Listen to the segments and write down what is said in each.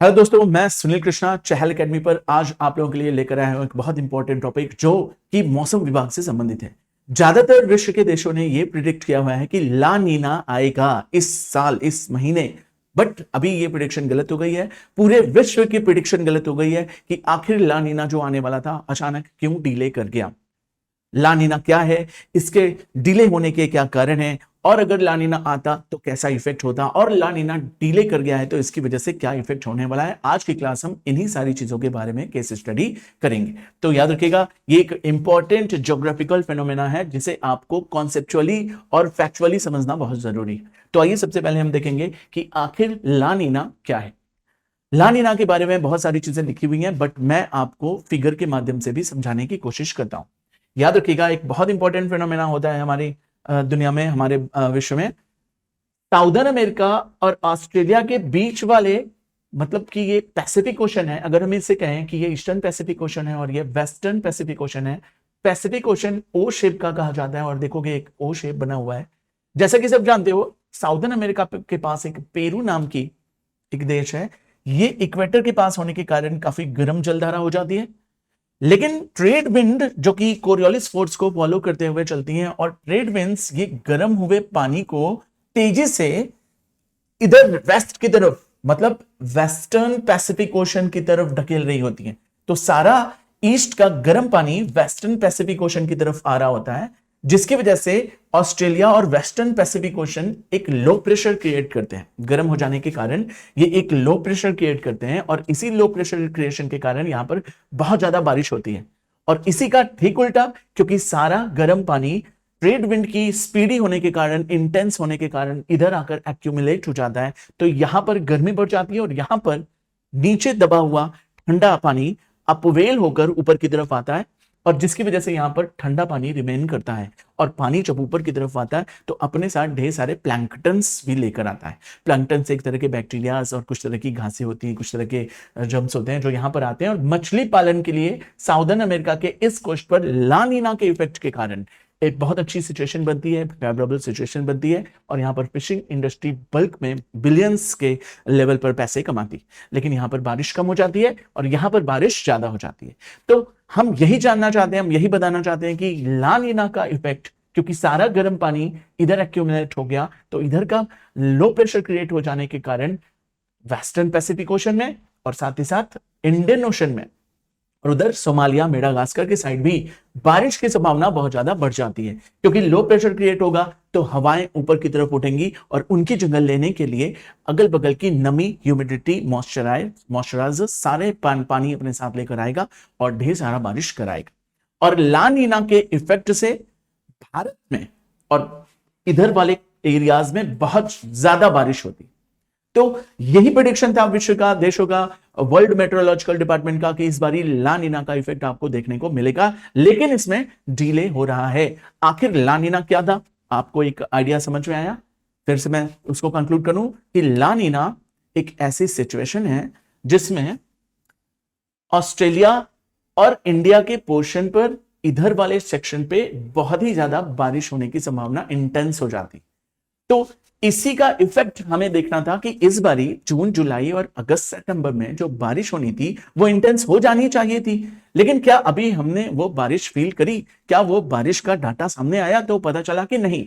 Hello दोस्तों, मैं सुनील कृष्णा चहल academy पर आज आप लोगों के लिए लेकर आया हूं एक बहुत इंपॉर्टेंट टॉपिक जो कि मौसम विभाग से संबंधित है। ज्यादातर विश्व के देशों ने यह प्रिडिक्ट किया हुआ है कि ला नीना आएगा इस साल इस महीने। बट अभी ये प्रिडिक्शन गलत हो गई है। पूरे विश्व की प्रिडिक्शन गलत हो गई है कि आखिर ला नीना जो आने वाला था अचानक क्यों डिले कर गया। ला नीना क्या है, इसके डिले होने के क्या कारण है, और अगर ला नीना आता तो कैसा इफेक्ट होता, और ला नीना डिले कर गया है तो इसकी वजह से क्या इफेक्ट होने वाला है। आज की क्लास हम इन्हीं सारी चीजों के बारे में केस स्टडी करेंगे। तो याद रखिएगा, ये एक इंपॉर्टेंट ज्योग्राफिकल फेनोमेना है जिसे आपको कॉन्सेप्चुअली और फैक्चुअली समझना बहुत जरूरी है। तो आइए सबसे पहले हम देखेंगे कि आखिर ला नीना क्या है। ला नीना के बारे में बहुत सारी चीजें लिखी हुई हैं, बट मैं आपको फिगर के माध्यम से भी समझाने की कोशिश करता हूं। याद रखिएगा, एक बहुत इंपॉर्टेंट फिनोमेना होता है हमारी दुनिया में, हमारे विश्व में। साउदर्न अमेरिका और ऑस्ट्रेलिया के बीच वाले, मतलब कि ये पैसिफिक ओशन है। अगर हम इसे कहें कि ये ईस्टर्न पैसिफिक ओशन है और ये वेस्टर्न पैसिफिक ओशन है। पैसिफिक ओशन ओ शेप का कहा जाता है, और देखोगे एक ओ शेप बना हुआ है। जैसा कि सब जानते हो, साउदर्न अमेरिका के पास एक पेरू नाम की एक देश है। ये इक्वेटर के पास होने के कारण काफी गर्म जलधारा हो जाती है। लेकिन ट्रेड विंड जो कि कोरियोलिस फोर्स को फॉलो करते हुए चलती हैं, और ट्रेड विंड्स ये गर्म हुए पानी को तेजी से इधर वेस्ट की तरफ, मतलब वेस्टर्न पैसिफिक ओशन की तरफ ढकेल रही होती है। तो सारा ईस्ट का गर्म पानी वेस्टर्न पैसिफिक ओशन की तरफ आ रहा होता है, जिसकी वजह से ऑस्ट्रेलिया और वेस्टर्न पैसिफिक ओशन एक लो प्रेशर क्रिएट करते हैं। गर्म हो जाने के कारण ये एक लो प्रेशर क्रिएट करते हैं, और इसी लो प्रेशर क्रिएशन के कारण यहां पर बहुत ज्यादा बारिश होती है। और इसी का ठीक उल्टा, क्योंकि सारा गर्म पानी ट्रेड विंड की स्पीडी होने के कारण, इंटेंस होने के कारण इधर आकर एक्यूमुलेट हो जाता है, तो यहां पर गर्मी बढ़ जाती है, और यहां पर नीचे दबा हुआ ठंडा पानी अपवेल होकर ऊपर की तरफ आता है, और जिसकी वजह से यहां पर ठंडा पानी रिमेन करता है। और पानी जब ऊपर की तरफ आता है तो अपने साथ ढेर सारे प्लैंकटन्स भी लेकर आता है। प्लैंकटन्स एक तरह के बैक्टीरियाज और कुछ तरह की घासें होती हैं, कुछ तरह के जम्स होते हैं जो यहां पर आते हैं। और मछली पालन के लिए साउदर्न अमेरिका के इस कोस्ट पर ला नीना के इफेक्ट के कारण एक बहुत अच्छी सिचुएशन बनती है, फेवरेबल सिचुएशन बनती है, और यहां पर फिशिंग इंडस्ट्री बल्क में बिलियंस के लेवल पर पैसे कमाती। लेकिन यहां पर बारिश कम हो जाती है और यहां पर बारिश ज्यादा हो जाती है। तो हम यही जानना चाहते हैं, हम यही बताना चाहते हैं कि ला नीना का इफेक्ट, क्योंकि सारा गर्म पानी इधर एक्यूमुलेट हो गया, तो इधर का लो प्रेशर क्रिएट हो जाने के कारण वेस्टर्न पैसिफिक ओशन में और साथ ही साथ इंडियन ओशन में और उधर सोमालिया मेडागास्कर के साइड भी बारिश की संभावना बहुत ज्यादा बढ़ जाती है। क्योंकि लो प्रेशर क्रिएट होगा तो हवाएं ऊपर की तरफ उठेंगी, और उनकी जगह लेने के लिए अगल बगल की नमी, ह्यूमिडिटी, मॉइस्चराइजर सारे पानी अपने साथ लेकर आएगा और ढेर सारा बारिश कराएगा। और ला नीना के इफेक्ट से भारत में और इधर वाले एरियाज में बहुत ज्यादा बारिश होती। तो यही प्रेडिक्शन था विश्व का, देशों का, वर्ल्ड मेट्रोलॉजिकल डिपार्टमेंट का, कि इस बारी ला नीना का इफेक्ट आपको देखने को मिलेगा, लेकिन इसमें डिले हो रहा है। आखिर ला नीना क्या था, आपको एक आइडिया समझ में आया? फिर से मैं उसको कंक्लूड करूं कि ला नीना एक ऐसी सिचुएशन है जिसमें ऑस्ट्रेलिया और इंडिया के पोर्शन पर इधर वाले सेक्शन पे बहुत ही ज्यादा बारिश होने की संभावना इंटेंस हो जाती। तो इसी का इफेक्ट हमें देखना था कि इस बारी जून, जुलाई और अगस्त, सितंबर में जो बारिश होनी थी वो इंटेंस हो जानी चाहिए थी। लेकिन क्या अभी हमने वो बारिश फील करी? क्या वो बारिश का डाटा सामने आया तो पता चला कि नहीं?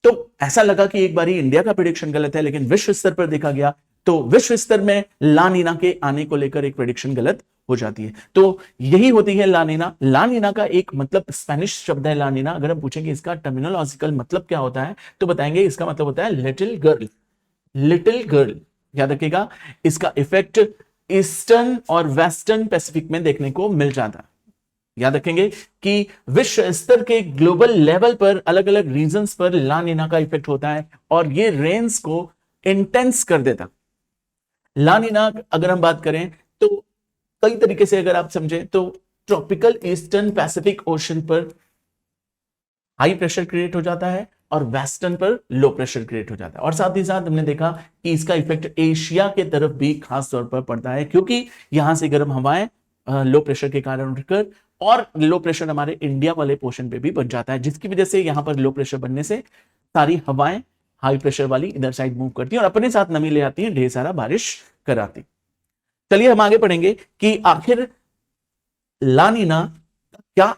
तो ऐसा लगा कि एक बारी इंडिया का प्रेडिक्शन गलत है, लेकिन विश्व स्तर पर देखा गया तो विश्व स्तर में ला नीना के आने को लेकर एक प्रेडिक्शन गलत हो जाती है। तो यही होती है ला नीना। ला नीना का एक मतलब स्पेनिश शब्द है ला नीना। अगर हम पूछेंगे इसका टर्मिनोलॉजिकल मतलब क्या होता है तो बताएंगे इसका मतलब होता है लिटिल गर्ल। लिटिल गर्ल, याद रखिएगा। इसका इफेक्ट ईस्टर्न और वेस्टर्न पैसिफिक में देखने को मिल जाता है। याद रखेंगे कि विश्व स्तर के ग्लोबल लेवल पर अलग अलग रीजन्स पर ला नीना का इफेक्ट होता है, और ये रेन्स को इंटेंस कर देता। ला नीना अगर हम बात करें तो कई तरीके से अगर आप समझें तो ट्रॉपिकल ईस्टर्न पैसिफिक ओशन पर हाई प्रेशर क्रिएट हो जाता है और वेस्टर्न पर लो प्रेशर क्रिएट हो जाता है। और साथ ही साथ हमने देखा कि इसका इफेक्ट एशिया के तरफ भी खास तौर पर पड़ता है, क्योंकि यहां से गर्म हवाएं लो प्रेशर के कारण उठकर और लो प्रेशर हमारे इंडिया वाले पोर्शन पे भी बन जाता है, जिसकी वजह से यहां पर लो प्रेशर बनने से सारी हवाएं हाई प्रेशर वाली इधर साइड मूव करती है और अपने साथ नमी ले आती है, ढेर सारा बारिश कराती। चलिए हम आगे पढ़ेंगे कि आखिर ला नीना क्या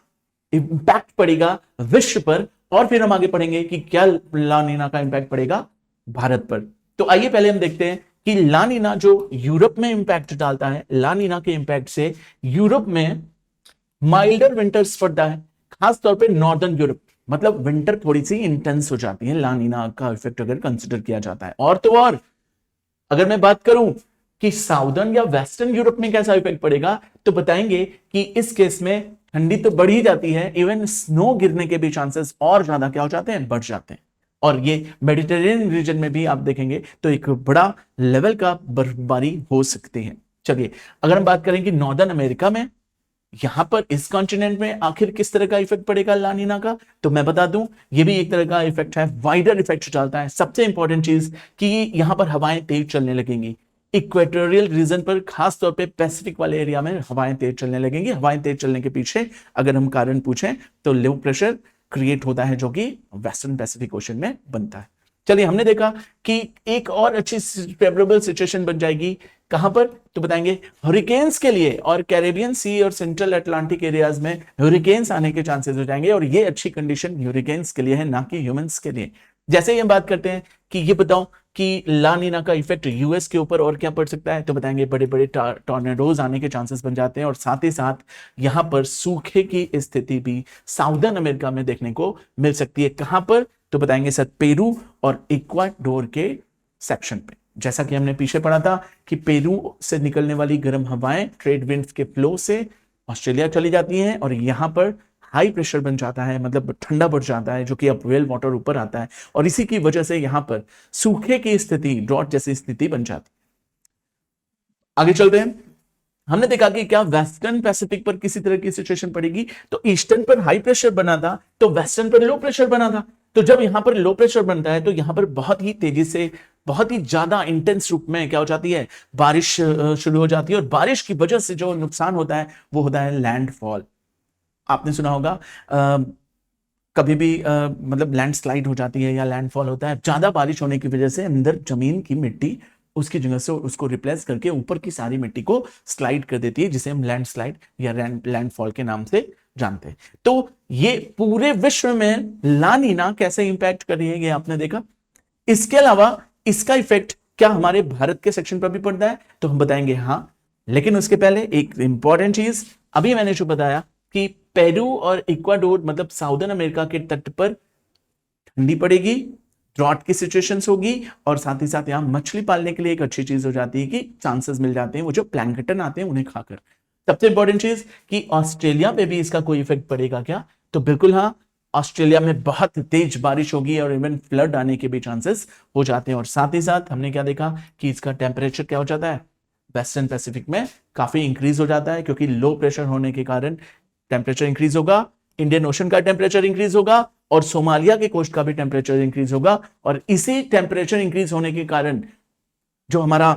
इंपैक्ट पड़ेगा विश्व पर, और फिर हम आगे पढ़ेंगे कि क्या ला नीना का इंपैक्ट पड़ेगा भारत पर। तो आइए पहले हम देखते हैं कि ला नीना जो यूरोप में इंपैक्ट डालता है, ला नीना के इंपैक्ट से यूरोप में माइल्डर विंटर्स पड़ता है, खासतौर पे नॉर्दर्न यूरोप, मतलब विंटर थोड़ी सी इंटेंस हो जाती है ला नीना का इफेक्ट अगर कंसिडर किया जाता है। और तो और अगर मैं बात करूं कि साउदर्न या वेस्टर्न यूरोप में कैसा इफेक्ट पड़ेगा, तो बताएंगे कि इस केस में ठंडी तो बढ़ ही जाती है, इवन स्नो गिरने के भी चांसेस और ज्यादा क्या हो जाते हैं, बढ़ जाते हैं। और ये मेडिटेरेनियन रीजन में भी आप देखेंगे तो एक बड़ा लेवल का बर्फबारी हो सकती है। चलिए अगर हम बात करें कि नॉर्दर्न अमेरिका में, यहां पर इस कॉन्टिनेंट में आखिर किस तरह का इफेक्ट पड़ेगा ला नीना का, तो मैं बता दूं ये भी एक तरह का इफेक्ट है, वाइडर इफेक्ट डालता है। सबसे इंपॉर्टेंट चीज कि यहां पर हवाएं तेज चलने लगेंगी, इक्वेटोरियल रीजन पर, खासतौर पे पैसिफिक वाले एरिया में हवाएं तेज चलने लगेंगी। हवाएं तेज चलने के पीछे अगर हम कारण पूछें तो लो प्रेशर क्रिएट होता है जो कि वेस्टर्न पैसिफिक ओशन में बनता है। चलिए हमने देखा कि एक और अच्छी फेवरेबल सिचुएशन बन जाएगी कहां पर, तो बताएंगे हरिकेन्स के लिए, और कैरेबियन सी और सेंट्रल अटलांटिक एरियाज में हरिकेन्स आने के चांसेस हो जाएंगे, और ये अच्छी कंडीशन हरिकेन्स के लिए है, ना कि ह्यूमंस के लिए। जैसे ही हम बात करते हैं कि ये बताओ कि ला नीना का इफेक्ट यूएस के ऊपर और क्या पड़ सकता है, तो बताएंगे बड़े बड़े टॉर्नेडोज आने के चांसेस बन जाते हैं, और साथ ही साथ यहां पर सूखे की स्थिति भी साउदर्न अमेरिका में देखने को मिल सकती है। कहां पर, तो बताएंगे सर पेरू और इक्वाडोर के सेक्शन पे। जैसा कि हमने पीछे पढ़ा था कि पेरू से निकलने वाली गर्म हवाएं ट्रेड विंड्स के फ्लो से ऑस्ट्रेलिया चली जाती हैं, और यहां पर हाई प्रेशर बन जाता है, मतलब ठंडा बढ़ जाता है, जो कि अब वेल वाटर ऊपर आता है, और इसी की वजह से यहां पर सूखे की स्थिति, ड्रॉट जैसी स्थिति बन जाती है। आगे चलते हैं। हमने देखा कि क्या वेस्टर्न पैसिफिक पर किसी तरह की सिचुएशन पड़ेगी, तो ईस्टर्न पर हाई प्रेशर बना था, तो वेस्टर्न पर लो प्रेशर बना था। तो जब यहां पर लो प्रेशर बनता है तो यहां पर बहुत ही तेजी से, बहुत ही ज्यादा इंटेंस रूप में क्या हो जाती है, बारिश शुरू हो जाती है, और बारिश की वजह से जो नुकसान होता है वो होता है लैंडफॉल। आपने सुना होगा कभी भी मतलब लैंडस्लाइड हो जाती है या लैंडफॉल होता है, ज्यादा बारिश होने की वजह से अंदर जमीन की मिट्टी उसकी जगह से उसको रिप्लेस करके ऊपर की सारी मिट्टी को स्लाइड कर देती है, जिसे हम लैंडस्लाइड या लैंडफॉल के नाम से जानते हैं। तो ये पूरे विश्व में ला नीना कैसे इंपैक्ट कर रही है ये आपने देखा। इसके अलावा इसका इफेक्ट क्या हमारे भारत के सेक्शन पर भी पड़ता है, तो हम बताएंगे हाँ, लेकिन उसके पहले एक इंपॉर्टेंट चीज, अभी मैंने जो बताया कि पेरू और इक्वाडोर मतलब साउदर्न अमेरिका के तट पर ठंडी पड़ेगी, ड्रॉट की सिचुएशंस होगी, और साथ ही साथ यहां मछली पालने के लिए एक अच्छी चीज हो जाती है कि चांसेस मिल जाते हैं वो जो प्लैंकटन आते हैं उन्हें खाकर। सबसे इंपॉर्टेंट चीज कि ऑस्ट्रेलिया पे भी इसका कोई इफेक्ट पड़ेगा क्या, तो बिल्कुल हाँ, ऑस्ट्रेलिया में बहुत तेज बारिश होगी और इवन फ्लड आने के भी चांसेस हो जाते हैं। और साथ ही साथ हमने क्या देखा कि इसका टेम्परेचर क्या हो जाता है, वेस्टर्न पैसिफिक में काफी इंक्रीज हो जाता है, क्योंकि लो प्रेशर होने के कारण टेम्परेचर इंक्रीज होगा, इंडियन ओशन का टेम्परेचर इंक्रीज होगा, और सोमालिया के कोस्ट का भी टेम्परेचर इंक्रीज होगा, और इसी टेम्परेचर इंक्रीज होने के कारण जो हमारा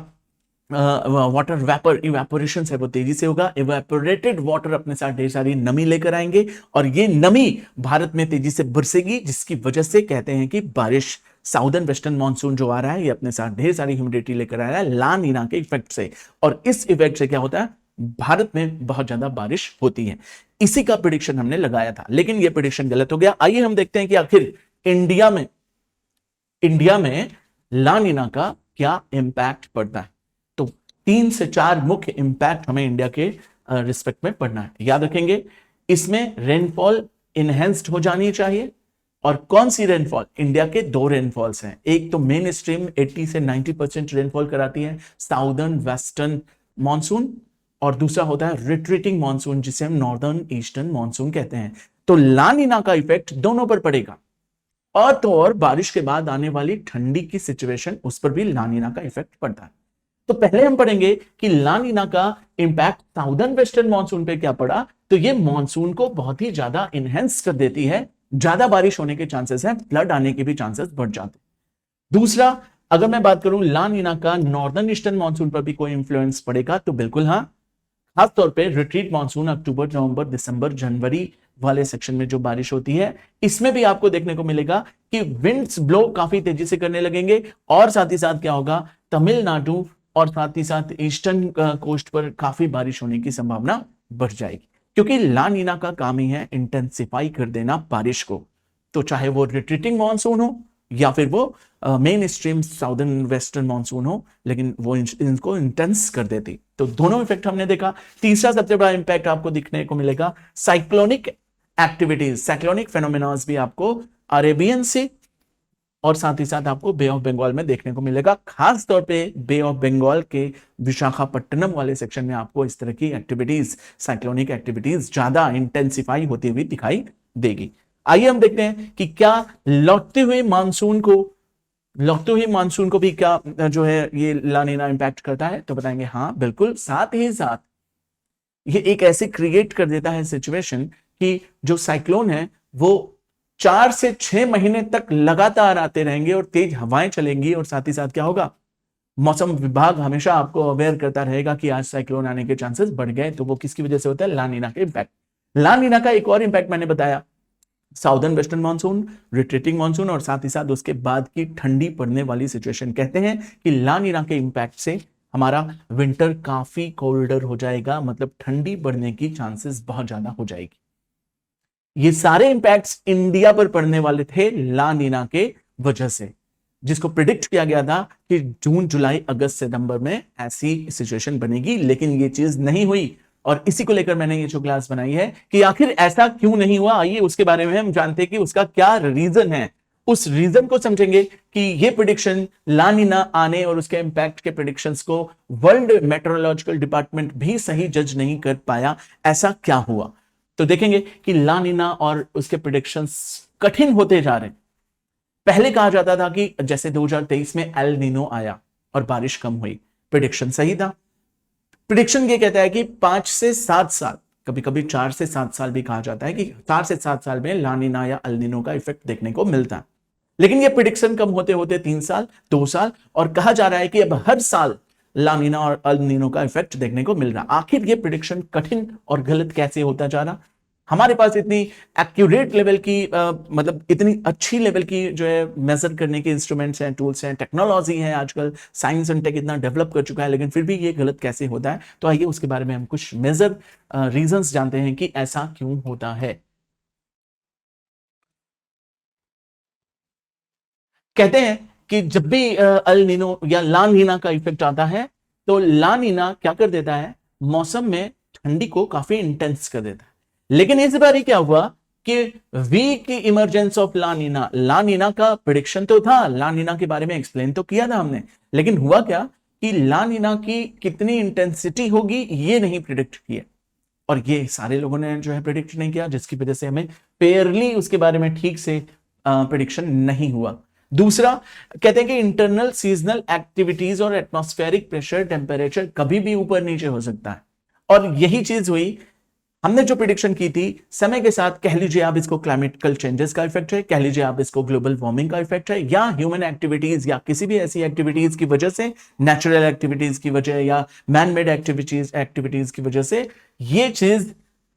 वाटर वेपर इवेपोरेशन है वो तेजी से होगा। इवेपोरेटेड वाटर अपने साथ ढेर सारी नमी लेकर आएंगे, और ये नमी भारत में तेजी से बरसेगी, जिसकी वजह से कहते हैं कि बारिश, साउदर्न वेस्टर्न मानसून जो आ रहा है ये अपने साथ ढेर सारी ह्यूमिडिटी लेकर आ रहा है ला नीना के इफेक्ट से, और इस इफेक्ट से क्या होता है, भारत में बहुत ज्यादा बारिश होती है। इसी का प्रेडिक्शन हमने लगाया था, लेकिन यह प्रेडिक्शन गलत हो गया। आइए हम देखते हैं कि आखिर इंडिया में ला नीना का क्या इंपैक्ट पड़ता है। तो 3 से 4 मुख्य इंपैक्ट हमें इंडिया के रिस्पेक्ट में पड़ना है। याद रखेंगे, इसमें रेनफॉल इनहेंस्ड हो जानी चाहिए। और कौन सी रेनफॉल, इंडिया के 2 रेनफॉल्स हैं, एक तो मेन स्ट्रीम 80 से 90% रेनफॉल कराती है साउदर्न वेस्टर्न मानसून, और दूसरा होता है रिट्रीटिंग मानसून जिसे हम नॉर्दर्न ईस्टर्न मानसून कहते हैं। तो ला नीना का इफेक्ट दोनों पर पड़ेगा, और तो और बारिश के बाद आने वाली ठंडी की सिचुएशन उस पर भी ला नीना का इफेक्ट पड़ता है। तो पहले हम पढ़ेंगे कि ला नीना का इंपैक्ट साउदर्न वेस्टर्न मानसून पे क्या पड़ा। तो ये मानसून को बहुत ही ज्यादा इनहेंस कर देती है, ज्यादा बारिश होने के चांसेस हैं, फ्लड आने के भी चांसेस बढ़ जाते हैं। दूसरा, अगर मैं बात करूं ला नीना का नॉर्दर्न ईस्टर्न मानसून पर भी कोई इंफ्लुएंस पड़ेगा, तो बिल्कुल हाँ, खासतौर पे रिट्रीट मानसून अक्टूबर नवंबर दिसंबर जनवरी वाले सेक्शन में जो बारिश होती है, इसमें भी आपको देखने को मिलेगा कि विंड्स ब्लो काफी तेजी से करने लगेंगे और साथ ही साथ क्या होगा, तमिलनाडु और साथ ही साथ ईस्टर्न कोस्ट पर काफी बारिश होने की संभावना बढ़ जाएगी, क्योंकि ला नीना का काम ही है इंटेंसिफाई कर देना बारिश को। तो चाहे वो रिट्रीटिंग मानसून हो या फिर वो main stream southern western monsoon हो, लेकिन वो इनको इंटेंस कर देती। तो दोनों इफेक्ट हमने देखा। तीसरा सबसे बड़ा इंपैक्ट आपको दिखने को मिलेगा साइक्लोनिक एक्टिविटीज, साइक्लोनिक फेनोमेनॉज भी आपको अरेबियन सी और साथ ही साथ आपको बे ऑफ बंगाल में देखने को मिलेगा। खास तौर पे बे ऑफ बंगाल के विशाखापट्टनम वाले सेक्शन में आपको इस तरह की एक्टिविटीज, साइक्लोनिक एक्टिविटीज ज्यादा इंटेंसिफाई होती हुई दिखाई देगी। आइए हम देखते हैं कि क्या लौटते हुए मानसून को भी क्या जो है ये ला नीना इंपैक्ट करता है। तो बताएंगे हाँ बिल्कुल। साथ ही साथ ये एक ऐसे क्रिएट कर देता है सिचुएशन कि जो साइक्लोन है वो 4 से 6 महीने तक लगातार आते रहेंगे और तेज हवाएं चलेंगी। और साथ ही साथ क्या होगा, मौसम विभाग हमेशा आपको अवेयर करता रहेगा कि आज साइक्लोन आने के चांसेस बढ़ गए। तो वो किसकी वजह से होता है, ला नीना के इंपैक्ट। ला नीना का एक और इंपैक्ट मैंने बताया, southern western monsoon, retreating monsoon और साथ ही साथ उसके बाद की ठंडी पड़ने वाली सिचुएशन। कहते हैं कि ला नीना के इंपैक्ट से हमारा विंटर काफी कोल्डर हो जाएगा, मतलब ठंडी बढ़ने की चांसेस बहुत ज्यादा हो जाएगी। ये सारे इंपैक्ट्स इंडिया पर पड़ने वाले थे ला नीना के वजह से, जिसको प्रिडिक्ट किया गया था कि जून, जुलाई, अगस्त, सितंबर में ऐसी सिचुएशन बनेगी, लेकिन ये चीज नहीं हुई। और इसी को लेकर मैंने ये जो क्लास बनाई है कि आखिर ऐसा क्यों नहीं हुआ, आइए उसके बारे में हम जानते हैं कि उसका क्या रीजन है। उस रीजन को समझेंगे कि ये प्रिडिक्शन ला नीना आने और उसके इंपैक्ट के प्रिडिक्शंस को वर्ल्ड मेट्रोलॉजिकल डिपार्टमेंट भी सही जज नहीं कर पाया, ऐसा क्या हुआ। तो देखेंगे कि ला नीना और उसके प्रिडिक्शंस कठिन होते जा रहे हैं। पहले कहा जाता था कि जैसे 2023 में एल नीनो आया और बारिश कम हुई, प्रिडिक्शन सही था। प्रिडिक्शन ये कहता है कि 5 से 7 साल, कभी कभी 4 से 7 साल भी कहा जाता है कि 4 से 7 साल में ला नीना या एल नीनो का इफेक्ट देखने को मिलता है। लेकिन ये प्रिडिक्शन कम होते होते 3 साल, 2 साल, और कहा जा रहा है कि अब हर साल ला नीना और एल नीनो का इफेक्ट देखने को मिल रहा। आखिर ये प्रिडिक्शन कठिन और गलत कैसे होता जा रहा। हमारे पास इतनी एक्यूरेट लेवल की मतलब इतनी अच्छी लेवल की जो है मेजर करने के इंस्ट्रूमेंट्स हैं, टूल्स हैं, टेक्नोलॉजी है, आजकल साइंस एंड टेक इतना डेवलप कर चुका है, लेकिन फिर भी ये गलत कैसे होता है। तो आइए उसके बारे में हम कुछ मेजर रीजंस जानते हैं कि ऐसा क्यों होता है। कहते हैं कि जब भी एल नीनो या ला नीना का इफेक्ट आता है तो ला नीना क्या कर देता है, मौसम में ठंडी को काफी इंटेंस कर देता है। लेकिन इस बार क्या हुआ कि वीक इमरजेंस ऑफ ला नीना का प्रिडिक्शन तो था, ला नीना के बारे में एक्सप्लेन तो किया था हमने, लेकिन हुआ क्या कि ला नीना की कितनी इंटेंसिटी होगी ये नहीं प्रिडिक्ट किया। और ये सारे लोगों ने जो है प्रिडिक्ट नहीं किया, जिसकी वजह से हमें फेयरली उसके बारे में ठीक से प्रिडिक्शन नहीं हुआ। दूसरा, कहते हैं कि इंटरनल सीजनल एक्टिविटीज और एटमॉस्फेरिक प्रेशर, टेम्परेचर कभी भी ऊपर नीचे हो सकता है। और यही चीज हुई, हमने जो प्रिडिक्शन की थी समय के साथ, कह लीजिए आप इसको क्लाइमेटिकल चेंजेस का इफेक्ट है, कह लीजिए आप इसको ग्लोबल वार्मिंग का इफेक्ट है, या ह्यूमन एक्टिविटीज या किसी भी ऐसी एक्टिविटीज की वजह से, नेचुरल एक्टिविटीज की वजह या मैन मेड एक्टिविटीज की वजह से ये चीज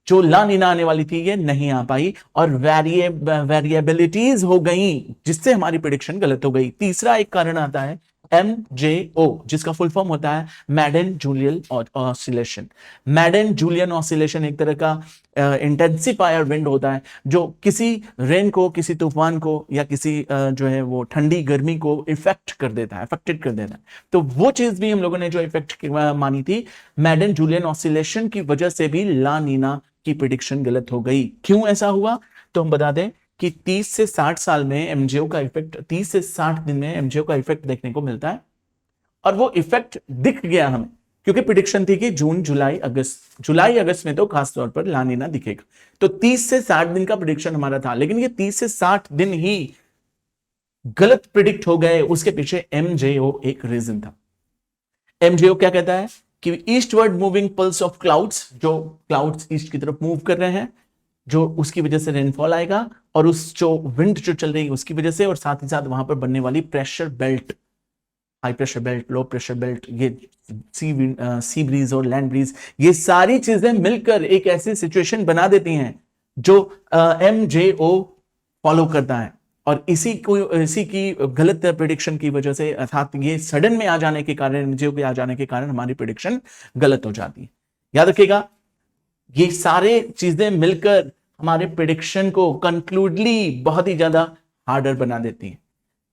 जो ला नीना आने वाली थी ये नहीं आ पाई और वेरिएबिलिटीज हो गई, जिससे हमारी प्रिडिक्शन गलत हो गई। तीसरा एक कारण आता है MJO, जिसका फुल फॉर्म होता है Madden Julian oscillation. Madden Julian oscillation एक तरह का इंटेंसिफायर विंड होता है जो किसी रेन को, किसी तूफान को या किसी जो है वो ठंडी गर्मी को अफेक्टेड कर देता है। तो वो चीज भी हम लोगों ने जो इफेक्ट मानी थी, मैडन जूलियन ऑसिलेशन की वजह से भी ला नीना की प्रिडिक्शन गलत हो गई। क्यों ऐसा हुआ, तो हम बता दें कि 30 से 60 साल में एमजेओ का इफेक्ट, 30 से 60 दिन में एमजेओ का इफेक्ट देखने को मिलता है। और वो इफेक्ट दिख गया हमें, क्योंकि प्रिडिक्शन थी कि जून, जुलाई, अगस्त में तो खास तौर पर ला नीना दिखेगा। तो 30 से 60 दिन का प्रिडिक्शन हमारा था, लेकिन ये 30 से 60 दिन ही गलत प्रिडिक्ट हो गए। उसके पीछे एमजेओ एक रीजन था। एमजेओ क्या कहता है कि eastward moving pulse of clouds, जो क्लाउड्स ईस्ट की तरफ मूव कर रहे हैं, जो उसकी वजह से रेनफॉल आएगा, और उस जो विंड जो चल रही है उसकी वजह से, और साथ ही साथ वहां पर बनने वाली pressure belt, high pressure belt, low pressure belt, ये सी ब्रीज और लैंड ब्रीज, ये सारी चीजें मिलकर एक ऐसी सिचुएशन बना देती हैं जो MJO फॉलो करता है, और इसी की गलत प्रिडिक्शन की वजह से, अर्थात ये सडन में आ जाने के कारण, MJO के आ जाने के कारण हमारी प्रिडिक्शन गलत हो जाती है। याद रखिएगा, ये सारे चीजें मिलकर हमारे प्रिडिक्शन को कंक्लूडली बहुत ही ज्यादा हार्डर बना देती हैं।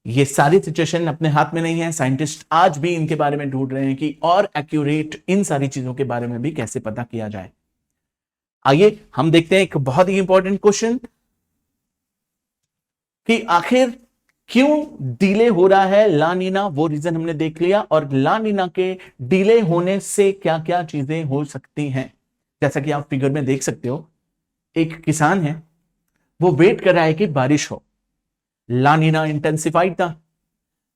ये सारी सिचुएशन अपने हाथ में नहीं है, साइंटिस्ट आज भी इनके बारे में ढूंढ रहे हैं कि और एक्यूरेट इन सारी चीजों के बारे में भी कैसे पता किया जाए। आइए हम देखते हैं एक बहुत ही इंपॉर्टेंट क्वेश्चन कि आखिर क्यों डिले हो रहा है ला नीना, वो रीजन हमने देख लिया, और ला नीना के डिले होने से क्या क्या चीजें हो सकती हैं। जैसा कि आप फिगर में देख सकते हो, एक किसान है, वो वेट कर रहा है कि बारिश हो। ला नीना इंटेंसिफाइड था,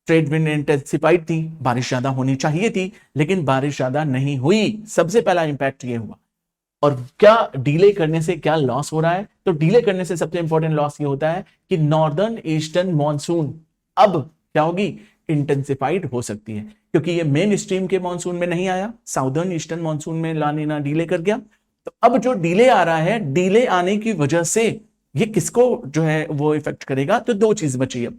ट्रेड विंड इंटेंसिफाइड थी, बारिश ज्यादा होनी चाहिए थी, लेकिन बारिश ज्यादा नहीं हुई। सबसे पहला इंपैक्ट ये हुआ। और क्या डिले करने से क्या लॉस हो रहा है? तो डिले करने से सबसे इंपॉर्टेंट लॉस ये होता है कि नॉर्दर्न ईस्टर्न मॉनसून अब क्या होगी? इंटेंसिफाइड हो सकती है, क्योंकि ये मेन स्ट्रीम के मॉनसून में नहीं आया, साउदर्न ईस्टर्न मॉनसून में ला नीना डिले कर गया। तो अब जो डिले आ रहा है, डिले आने की वजह से ये किसको जो है वो इफेक्ट करेगा? तो दो चीज बची अब,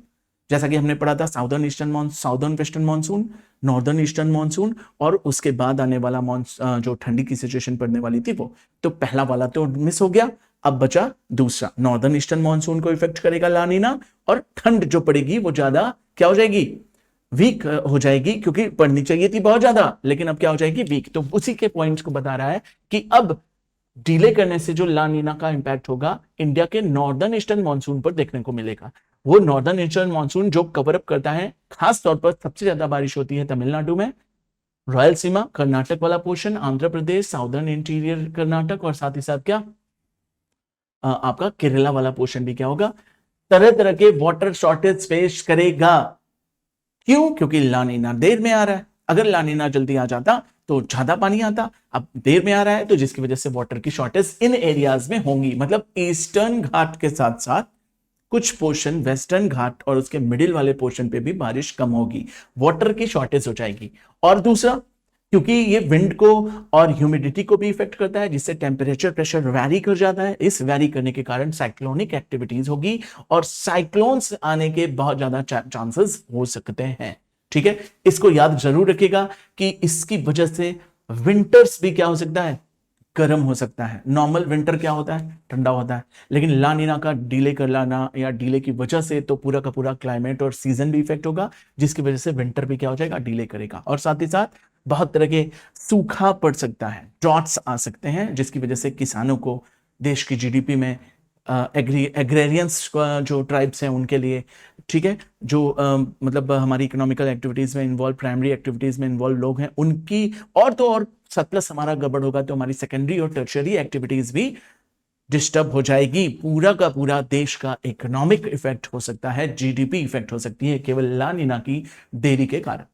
जैसा कि हमने पढ़ा था, southern western monsoon, northern eastern monsoon, और उसके बाद आने वाला जो ठंडी की सिचुएशन पड़ने वाली थी वो। तो पहला वाला तो मिस हो गया, अब बचा दूसरा। नॉर्दर्न ईस्टर्न मानसून को इफेक्ट करेगा ला नीना, और ठंड जो पड़ेगी वो ज्यादा क्या हो जाएगी? वीक हो जाएगी, क्योंकि पड़नी चाहिए थी बहुत ज्यादा, लेकिन अब क्या हो जाएगी? वीक। तो उसी के पॉइंट्स को बता रहा है कि अब डिले करने से जो ला नीना का इंपैक्ट होगा इंडिया के नॉर्दर्न ईस्टर्न मानसून पर देखने को मिलेगा। वो नॉर्दर्न ईस्टर्न मानसून जो कवर अप करता है, खास तौर पर सबसे ज्यादा बारिश होती है तमिलनाडु में, रायलसीमा, कर्नाटक वाला portion, Andhra Pradesh, southern interior Karnataka, और साथ ही साथ क्या आपका केरला वाला पोर्शन भी क्या होगा? तरह तरह के वाटर शॉर्टेज फेस करेगा। क्यों? क्योंकि ला नीना देर में आ रहा है। अगर ला नीना जल्दी आ जाता तो ज्यादा पानी आता, अब देर में आ रहा है, तो जिसकी वजह से वाटर की शॉर्टेज इन एरियाज में होंगी। मतलब ईस्टर्न घाट के साथ साथ कुछ पोर्शन वेस्टर्न घाट और उसके मिडिल वाले पोर्शन पे भी बारिश कम होगी, वाटर की शॉर्टेज हो जाएगी। और दूसरा, क्योंकि ये विंड को और ह्यूमिडिटी को भी इफेक्ट करता है, जिससे टेम्परेचर प्रेशर वैरी कर जाता है। इस वैरी करने के कारण साइक्लोनिक एक्टिविटीज होगी, और साइक्लोन्स आने के बहुत ज्यादा चांसेस हो सकते हैं। ठीक है, इसको याद जरूर रखिएगा कि इसकी वजह से विंटर्स भी क्या हो सकता है? गर्म हो सकता है। नॉर्मल विंटर क्या होता है? ठंडा होता है, लेकिन ला नीना का डिले कर लाना या डिले की वजह से तो पूरा का पूरा क्लाइमेट और सीजन भी इफेक्ट होगा, जिसकी वजह से विंटर भी क्या हो जाएगा? डिले करेगा। और साथ ही साथ बहुत तरह के सूखा पड़ सकता है, ड्रॉट्स आ सकते हैं, जिसकी वजह से किसानों को, देश की जीडीपी में, एग्रेरियंस जो ट्राइब्स हैं उनके लिए, ठीक है, जो मतलब हमारी इकोनॉमिकल एक्टिविटीज में इन्वॉल्व, प्राइमरी एक्टिविटीज में इन्वॉल्व लोग हैं उनकी, और तो और सरप्लस हमारा गड़बड़ होगा तो हमारी सेकेंडरी और टर्शियरी एक्टिविटीज भी डिस्टर्ब हो जाएगी। पूरा का पूरा देश का इकोनॉमिक इफेक्ट हो सकता है, जीडीपी इफेक्ट हो सकती है, केवल ला नीना की देरी के कारण।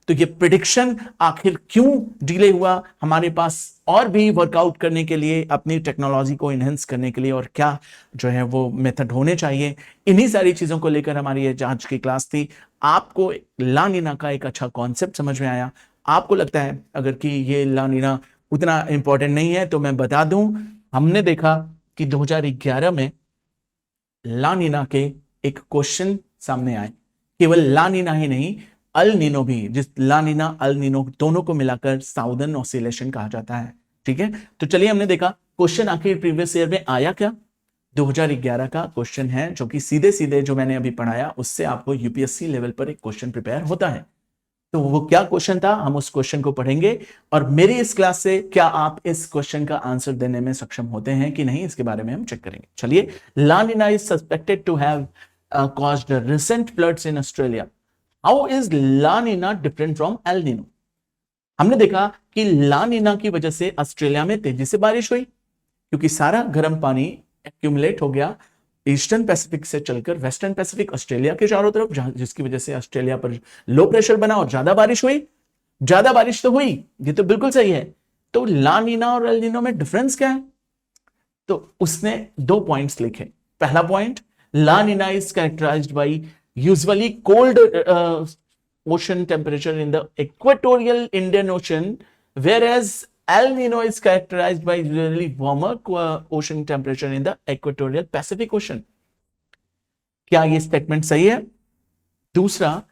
तो ये प्रिडिक्शन आखिर क्यों डिले हुआ, हमारे पास और भी वर्कआउट करने के लिए, अपनी टेक्नोलॉजी को इनहेंस करने के लिए और क्या जो है वो मेथड होने चाहिए, इन्हीं सारी चीजों को लेकर हमारी ये आज की क्लास थी। आपको ला नीना का एक अच्छा कॉन्सेप्ट समझ में आया? आपको लगता है अगर कि ये ला नीना उतना इंपॉर्टेंट नहीं है, तो मैं बता दूं, हमने देखा कि 2011 में ला नीना के एक क्वेश्चन सामने आए। केवल ला नीना ही नहीं, अल नीनो भी, जिस ला नीना अल नीनो दोनों को मिलाकर साउदर्न ऑसिलेशन कहा जाता है। ठीक है, तो चलिए हमने देखा क्वेश्चन आखिर प्रीवियस ईयर में आया क्या। 2011 का क्वेश्चन है, जो कि सीधे सीधे जो मैंने अभी पढ़ाया उससे आपको यूपीएससी लेवल पर एक क्वेश्चन प्रिपेयर होता है। तो वो क्या क्वेश्चन था, हम उस क्वेश्चन को पढ़ेंगे, और मेरी इस क्लास से क्या आप इस क्वेश्चन का आंसर देने में सक्षम होते हैं कि नहीं, इसके बारे में हम चेक करेंगे। चलिए, La Nina is suspected to have caused recent floods in Australia. How is La Nina different from El Nino? हमने देखा कि ला नीना की वजह से ऑस्ट्रेलिया में तेजी से बारिश हुई, क्योंकि सारा गर्म पानी एक्यूमुलेट हो गया ईस्टर्न पैसिफिक से चलकर वेस्टर्न पैसिफिक, ऑस्ट्रेलिया के चारों तरफ, जिसकी वजह से ऑस्ट्रेलिया पर लो प्रेशर बना और ज्यादा बारिश हुई। ज्यादा बारिश तो हुई, ये तो बिल्कुल सही है। तो ला नीना और एल नीनो में डिफरेंस क्या है? तो उसने 2 पॉइंट्स लिखे। पहला point, La Nina is characterized by usually cold ocean temperature in the equatorial Indian Ocean, whereas El Nino is characterized by usually warmer ocean temperature in the equatorial Pacific Ocean. क्या ये statement सही है? दूसरा,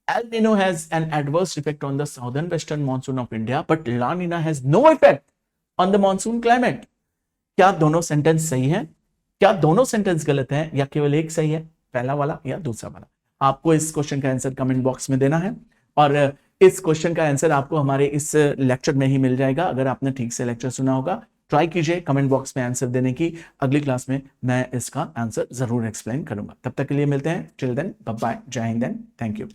El Nino has an adverse effect on the southern western monsoon of India, but La Nina has no effect on the monsoon climate. क्या दोनों sentence सही हैं? क्या दोनों सेंटेंस गलत हैं या केवल एक सही है, पहला वाला या दूसरा वाला? आपको इस क्वेश्चन का आंसर कमेंट बॉक्स में देना है और इस क्वेश्चन का आंसर आपको हमारे इस लेक्चर में ही मिल जाएगा अगर आपने ठीक से लेक्चर सुना होगा। ट्राई कीजिए कमेंट बॉक्स में आंसर देने की। अगली क्लास में मैं इसका आंसर जरूर एक्सप्लेन करूंगा। तब तक के लिए मिलते हैं। टिल देन बाय बाय, जय हिंद, थैंक यू।